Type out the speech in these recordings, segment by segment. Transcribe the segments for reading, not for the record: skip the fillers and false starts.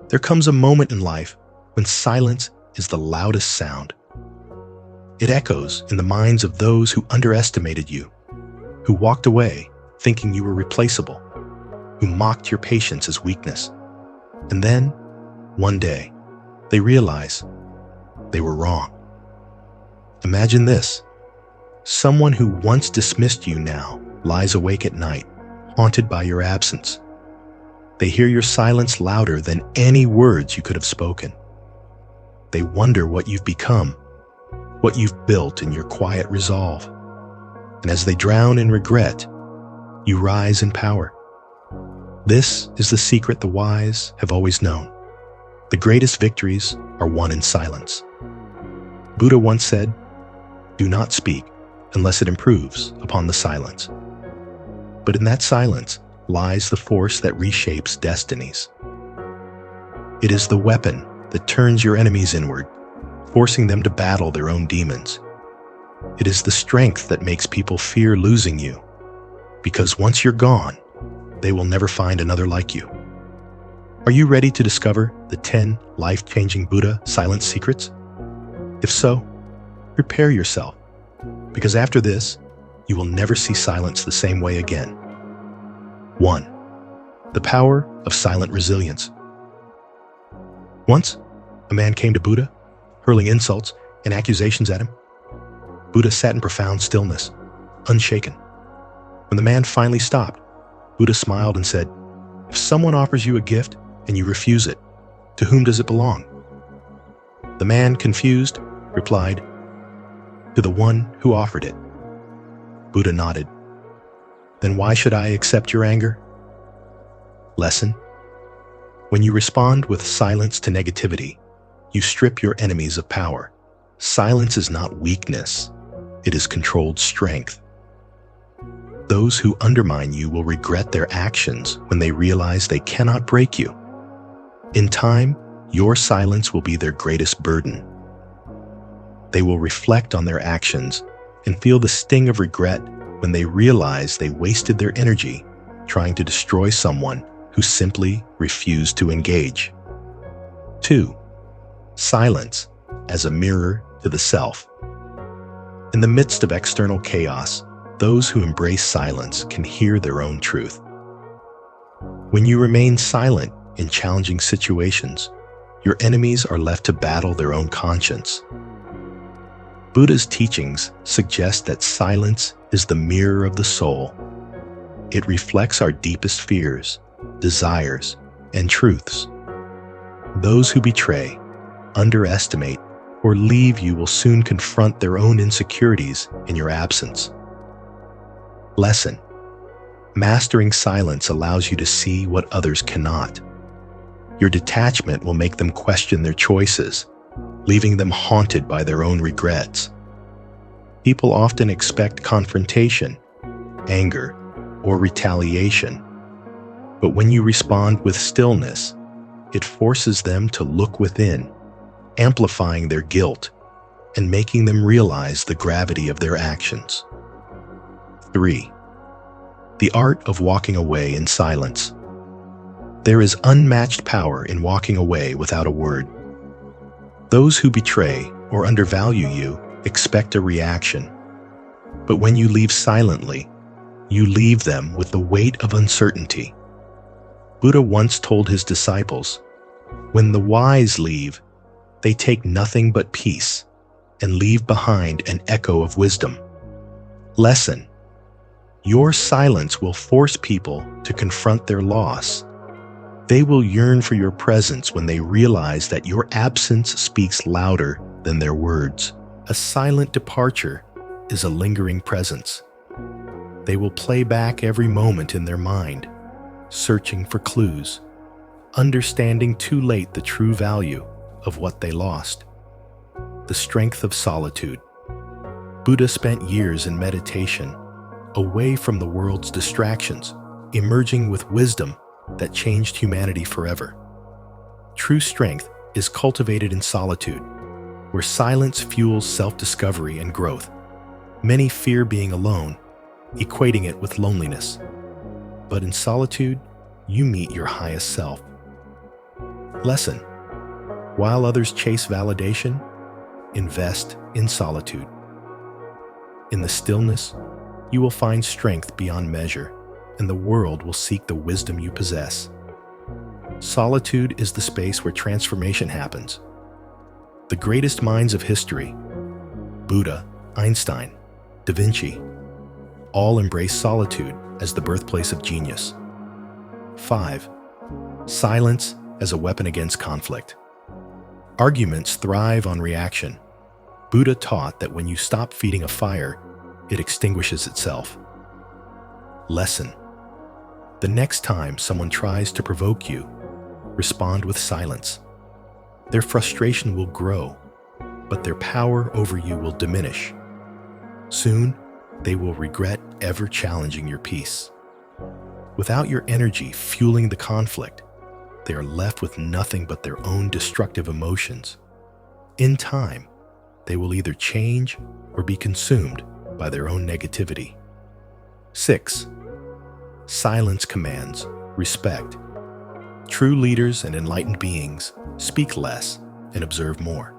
There comes a moment in life when silence is the loudest sound. It echoes in the minds of those who underestimated you, who walked away thinking you were replaceable, who mocked your patience as weakness. And then, one day, they realize they were wrong. Imagine this. Someone who once dismissed you now lies awake at night, haunted by your absence. They hear your silence louder than any words you could have spoken. They wonder what you've become, what you've built in your quiet resolve. And as they drown in regret, you rise in power. This is the secret the wise have always known. The greatest victories are won in silence. Buddha once said, "Do not speak unless it improves upon the silence." But in that silence lies the force that reshapes destinies. It is the weapon that turns your enemies inward, forcing them to battle their own demons. It is the strength that makes people fear losing you, because once you're gone, they will never find another like you. Are you ready to discover the 10 life-changing Buddha silence secrets? If so, prepare yourself, because after this, you will never see silence the same way again. 1. The power of silent resilience. Once, a man came to Buddha, hurling insults and accusations at him. Buddha sat in profound stillness, unshaken. When the man finally stopped, Buddha smiled and said, "If someone offers you a gift and you refuse it, to whom does it belong?" The man, confused, replied, "To the one who offered it." Buddha nodded. "Then why should I accept your anger?" Lesson: when you respond with silence to negativity, you strip your enemies of power. Silence is not weakness, it is controlled strength. Those who undermine you will regret their actions when they realize they cannot break you. In time, your silence will be their greatest burden. They will reflect on their actions and feel the sting of regret when they realize they wasted their energy trying to destroy someone who simply refused to engage. 2. Silence as a mirror to the self. In the midst of external chaos, those who embrace silence can hear their own truth. When you remain silent in challenging situations, your enemies are left to battle their own conscience. Buddha's teachings suggest that silence is the mirror of the soul. It reflects our deepest fears, desires, and truths. Those who betray, underestimate, or leave you will soon confront their own insecurities in your absence. Lesson: mastering silence allows you to see what others cannot. Your detachment will make them question their choices, leaving them haunted by their own regrets. People often expect confrontation, anger, or retaliation. But when you respond with stillness, it forces them to look within, amplifying their guilt and making them realize the gravity of their actions. 3. The art of walking away in silence. There is unmatched power in walking away without a word. Those who betray or undervalue you expect a reaction. But when you leave silently, you leave them with the weight of uncertainty. Buddha once told his disciples, "When the wise leave, they take nothing but peace and leave behind an echo of wisdom." Lesson: your silence will force people to confront their loss. They will yearn for your presence when they realize that your absence speaks louder than their words. A silent departure is a lingering presence. They will play back every moment in their mind, searching for clues, understanding too late the true value of what they lost. The strength of solitude. Buddha spent years in meditation, away from the world's distractions, emerging with wisdom that changed humanity forever. True strength is cultivated in solitude, where silence fuels self-discovery and growth. Many fear being alone, equating it with loneliness. But in solitude, you meet your highest self. Lesson: while others chase validation, invest in solitude. In the stillness, you will find strength beyond measure, and the world will seek the wisdom you possess. Solitude is the space where transformation happens. The greatest minds of history, Buddha, Einstein, Da Vinci, all embrace solitude as the birthplace of genius. 5. Silence as a weapon against conflict. Arguments thrive on reaction. Buddha taught that when you stop feeding a fire, it extinguishes itself. Lesson: the next time someone tries to provoke you, respond with silence. Their frustration will grow, but their power over you will diminish. Soon, they will regret ever challenging your peace. Without your energy fueling the conflict, they are left with nothing but their own destructive emotions. In time, they will either change or be consumed by their own negativity. 6. Silence commands respect. True leaders and enlightened beings speak less and observe more.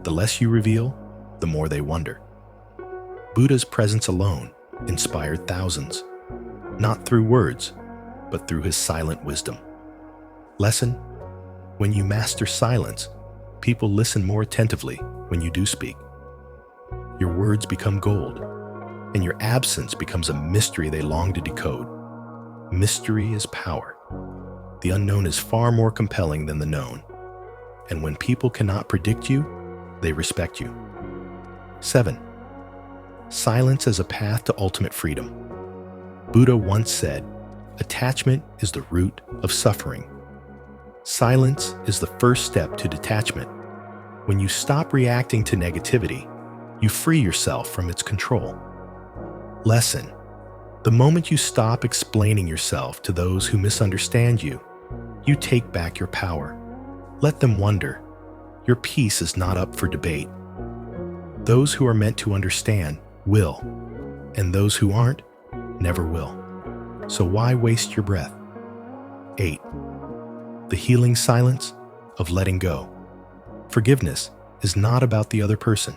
The less you reveal, the more they wonder. Buddha's presence alone inspired thousands, not through words, but through his silent wisdom. Lesson: when you master silence, people listen more attentively when you do speak. Your words become gold, and your absence becomes a mystery they long to decode. Mystery is power. The unknown is far more compelling than the known, and when people cannot predict you, they respect you. 7. Silence as a path to ultimate freedom. Buddha once said, "Attachment is the root of suffering." Silence is the first step to detachment. When you stop reacting to negativity, you free yourself from its control. Lesson: the moment you stop explaining yourself to those who misunderstand you, you take back your power. Let them wonder. Your peace is not up for debate. Those who are meant to understand will, and those who aren't never will. So why waste your breath? 8. The healing silence of letting go. Forgiveness is not about the other person.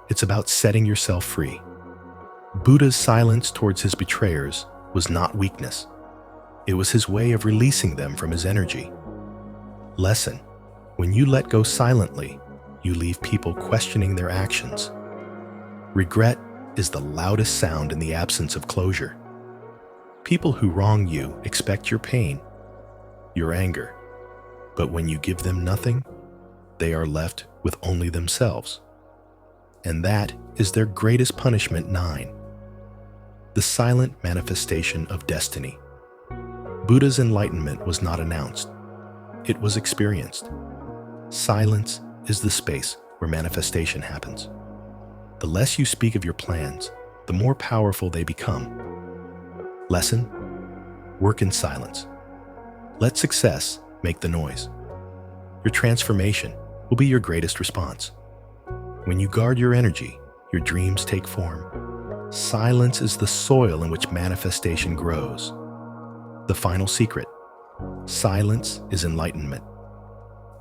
It's about setting yourself free. Buddha's silence towards his betrayers was not weakness. It was his way of releasing them from his energy. Lesson: when you let go silently, you leave people questioning their actions. Regret is the loudest sound in the absence of closure. People who wrong you expect your pain, your anger, but when you give them nothing, they are left with only themselves. And that is their greatest punishment. 9. The silent manifestation of destiny. Buddha's enlightenment was not announced. It was experienced. Silence is the space where manifestation happens. The less you speak of your plans, the more powerful they become. Lesson: work in silence. Let success make the noise. Your transformation will be your greatest response. When you guard your energy, your dreams take form. Silence is the soil in which manifestation grows. The final secret: silence is enlightenment.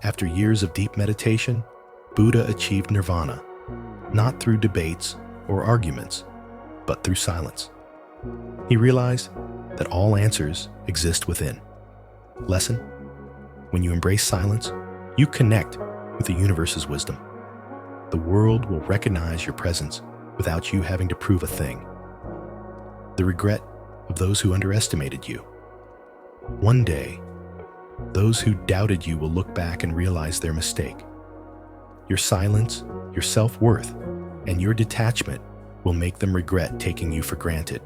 After years of deep meditation, Buddha achieved nirvana, not through debates or arguments, but through silence. He realized that all answers exist within. Lesson: when you embrace silence, you connect with the universe's wisdom. The world will recognize your presence without you having to prove a thing. The regret of those who underestimated you. One day, those who doubted you will look back and realize their mistake. Your silence, your self-worth, and your detachment will make them regret taking you for granted.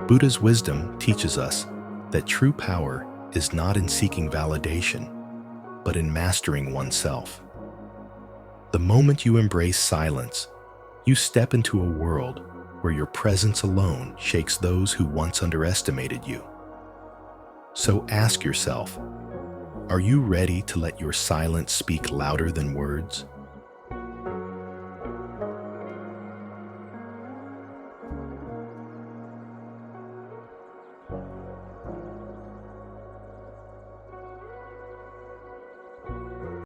Buddha's wisdom teaches us that true power is not in seeking validation, but in mastering oneself. The moment you embrace silence, you step into a world where your presence alone shakes those who once underestimated you. So ask yourself, are you ready to let your silence speak louder than words?